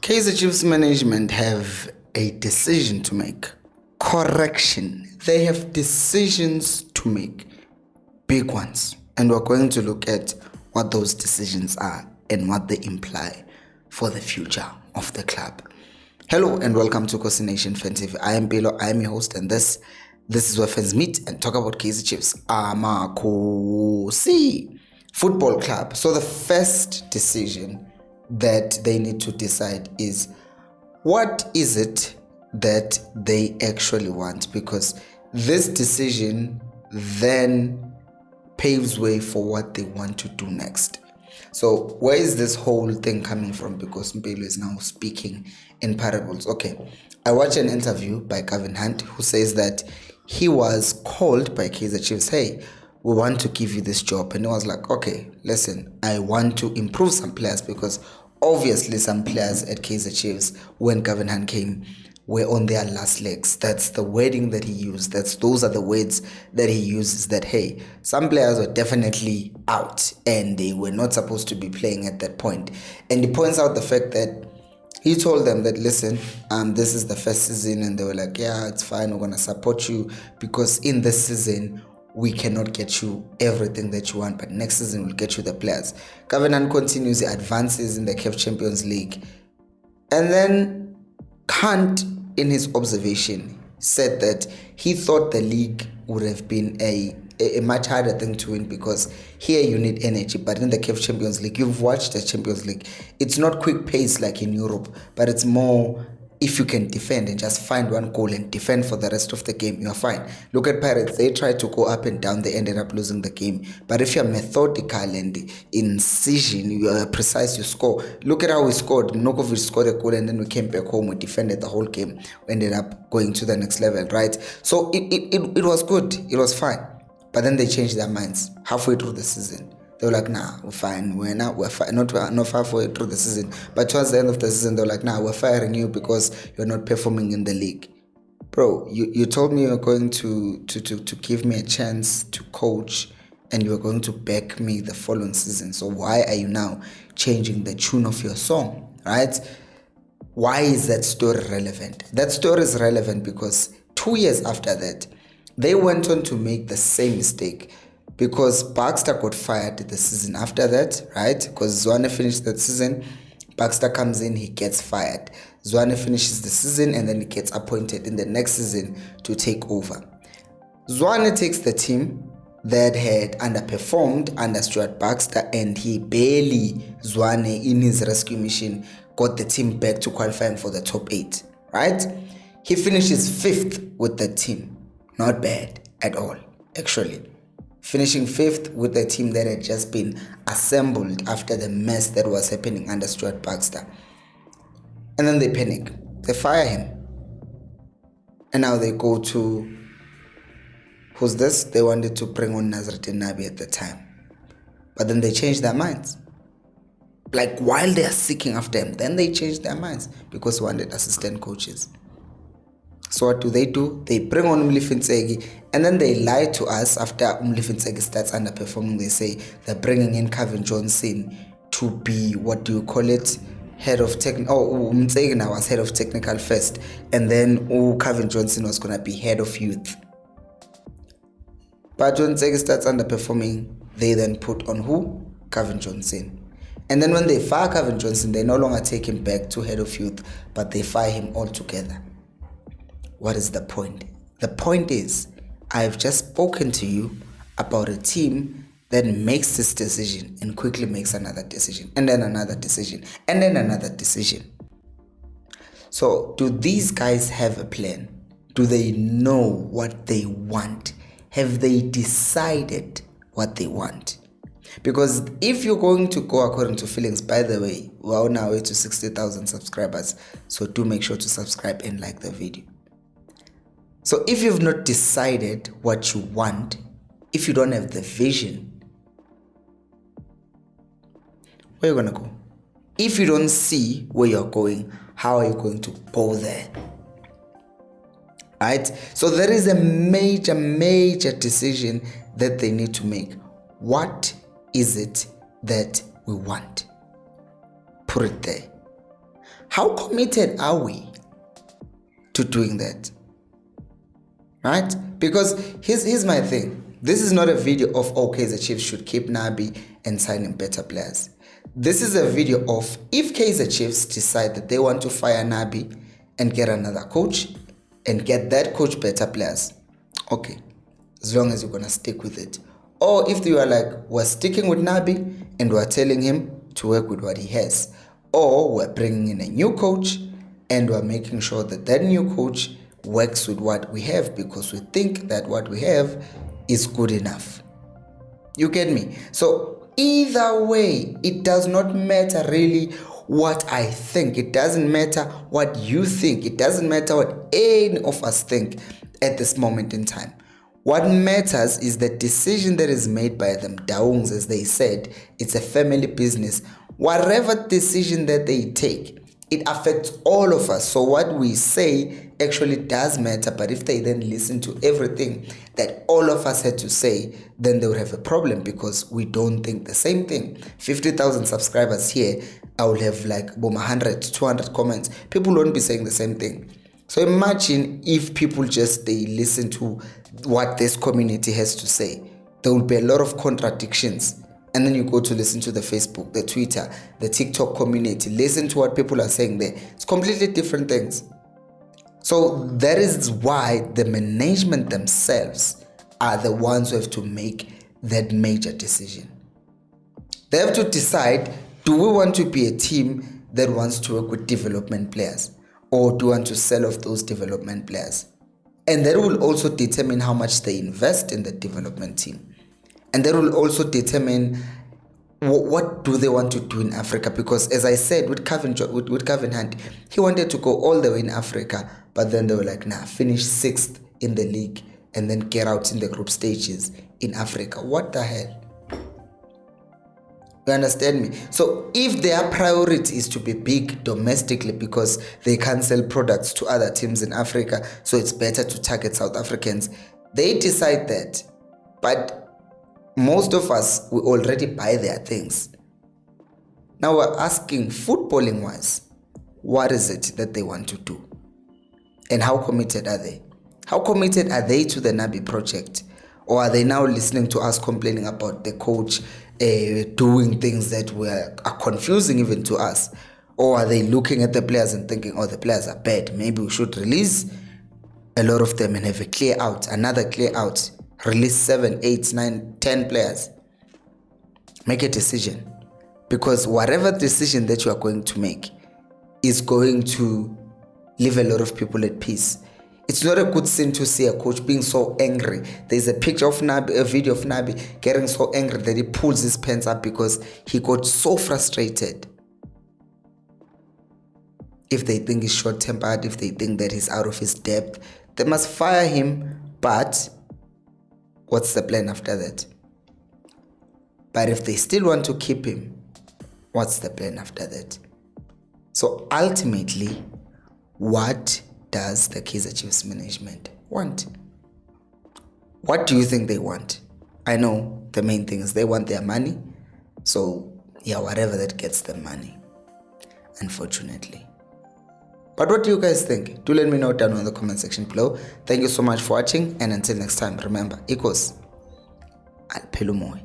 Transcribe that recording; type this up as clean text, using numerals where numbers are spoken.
Kaizer Chiefs management have a decision to make. Correction. They have decisions to make. Big ones. And we're going to look at what those decisions are and what they imply for the future of the club. Hello and welcome to Khosi Nation Fan TV. I am Bilo, I am your host, and this is where fans meet and talk about Kaizer Chiefs. Khosi Football Club. So the first decision that they need to decide is, what is it that they actually want? Because this decision then paves way for what they want to do next. So where is this whole thing coming from? Because Mpilo is now speaking in parables. Okay, I watched an interview by Gavin Hunt who says that he was called by Kaizer Chiefs, hey, we want to give you this job. And he was like, okay, listen, I want to improve some players, because obviously some players at Kaizer Chiefs, when Gavin Hunt came, were on their last legs. That's the wording that he used. Those are the words that he uses, that, hey, some players were definitely out and they were not supposed to be playing at that point. And he points out the fact that he told them that, listen, this is the first season, and they were like, yeah, it's fine, we're going to support you, because in this season, we cannot get you everything that you want, but next season we'll get you the players. Gavin Hunt continues, he advances in the KNFTV Champions League. And then Hunt, in his observation, said that he thought the league would have been a much harder thing to win, because here you need energy, but in the KNFTV Champions League, you've watched the Champions League, it's not quick pace like in Europe, but it's more, if you can defend and just find one goal and defend for the rest of the game, you're fine. Look at Pirates, they tried to go up and down, they ended up losing the game. But if you're methodical and incision, you are precise, you score. Look at how we scored. Mnokovic scored a goal and then we came back home, we defended the whole game, we ended up going to the next level, right? So it was good, it was fine. But then they changed their minds halfway through the season. They were like, nah, we're fine. We're fine. Not halfway through the season, but towards the end of the season, they were like, nah, we're firing you because you're not performing in the league. Bro, you told me you're going to give me a chance to coach, and you were going to back me the following season. So why are you now changing the tune of your song, right? Why is that story relevant? That story is relevant because 2 years after that, they went on to make the same mistake, because Baxter got fired the season after that, right? Because Zwane finished that season, Baxter comes in, he gets fired. Zwane finishes the season and then he gets appointed in the next season to take over. Zwane takes the team that had underperformed under Stuart Baxter, and he barely, Zwane, in his rescue mission, got the team back to qualifying for the top 8, right? He finishes 5th with the team. Not bad at all, actually. Finishing 5th with a team that had just been assembled after the mess that was happening under Stuart Baxter. And then they panic. They fire him. And now they go to, who's this? They wanted to bring on Nazruddin Nabi at the time. But then they changed their minds. Like while they are seeking after him, then they changed their minds because they wanted assistant coaches. So what do? They bring on Mlifintsegi, and then they lie to us after Mlifintsegi starts underperforming. They say they're bringing in Gavin Johnson to be, what do you call it, head of technical. Oh, Mtsegi now was head of technical first, and then Gavin Johnson was going to be head of youth. But when Mtsegi starts underperforming, they then put on who? Gavin Johnson. And then when they fire Gavin Johnson, they no longer take him back to head of youth, but they fire him altogether. What is the point? The point is, I've just spoken to you about a team that makes this decision and quickly makes another decision, and then another decision, and then another decision. So do these guys have a plan? Do they know what they want? Have they decided what they want? Because if you're going to go according to feelings, by the way, we're on our way to 60,000 subscribers, so do make sure to subscribe and like the video. So if you've not decided what you want, if you don't have the vision, where are you going to go? If you don't see where you're going, how are you going to go there? Right? So there is a major decision that they need to make. What is it that we want? Put it there. How committed are we to doing that? Right? Because here's my thing. This is not a video of, okay, the Chiefs should keep Nabi and sign in better players. This is a video of, if Kaizer Chiefs decide that they want to fire Nabi and get another coach and get that coach better players, okay, as long as you're going to stick with it. Or if you are like, we're sticking with Nabi and we're telling him to work with what he has. Or we're bringing in a new coach and we're making sure that that new coach works with what we have because we think that what we have is good enough. You get me? So either way, it does not matter really what I think. It doesn't matter what you think. It doesn't matter what any of us think at this moment in time. What matters is the decision that is made by them. Daungs, as they said, it's a family business. Whatever decision that they take, it affects all of us. So what we say actually does matter. But if they then listen to everything that all of us had to say, then they would have a problem because we don't think the same thing. 50,000 subscribers here, I will have like 100, 200 comments. People won't be saying the same thing. So imagine if people just, they listen to what this community has to say. There will be a lot of contradictions. And then you go to listen to the Facebook, the Twitter, the TikTok community, listen to what people are saying there. It's completely different things. So that is why the management themselves are the ones who have to make that major decision. They have to decide, do we want to be a team that wants to work with development players, or do we want to sell off those development players? And that will also determine how much they invest in the development team. And that will also determine what do they want to do in Africa. Because as I said, with Gavin Hunt, he wanted to go all the way in Africa, but then they were like, nah, finish 6th in the league and then get out in the group stages in Africa. What the hell? You understand me? So if their priority is to be big domestically because they can't sell products to other teams in Africa, so it's better to target South Africans, they decide that. But most of us, we already buy their things. Now we're asking, footballing wise, what is it that they want to do? And how committed are they? How committed are they to the Nabi project? Or are they now listening to us complaining about the coach doing things that are confusing even to us? Or are they looking at the players and thinking, oh, the players are bad, maybe we should release a lot of them and have a clear out, another clear out? Release 7, 8, 9, 10 players. Make a decision. Because whatever decision that you are going to make is going to leave a lot of people at peace. It's not a good thing to see a coach being so angry. There's a picture of Nabi, a video of Nabi getting so angry that he pulls his pants up because he got so frustrated. If they think he's short-tempered, if they think that he's out of his depth, they must fire him. But what's the plan after that? But if they still want to keep him, what's the plan after that? So ultimately, what does the Kaizer Chiefs management want? What do you think they want? I know the main thing is they want their money. So yeah, whatever that gets them money, unfortunately. But what do you guys think? Do let me know down in the comment section below. Thank you so much for watching, and until next time, remember, equals Alpelumoy.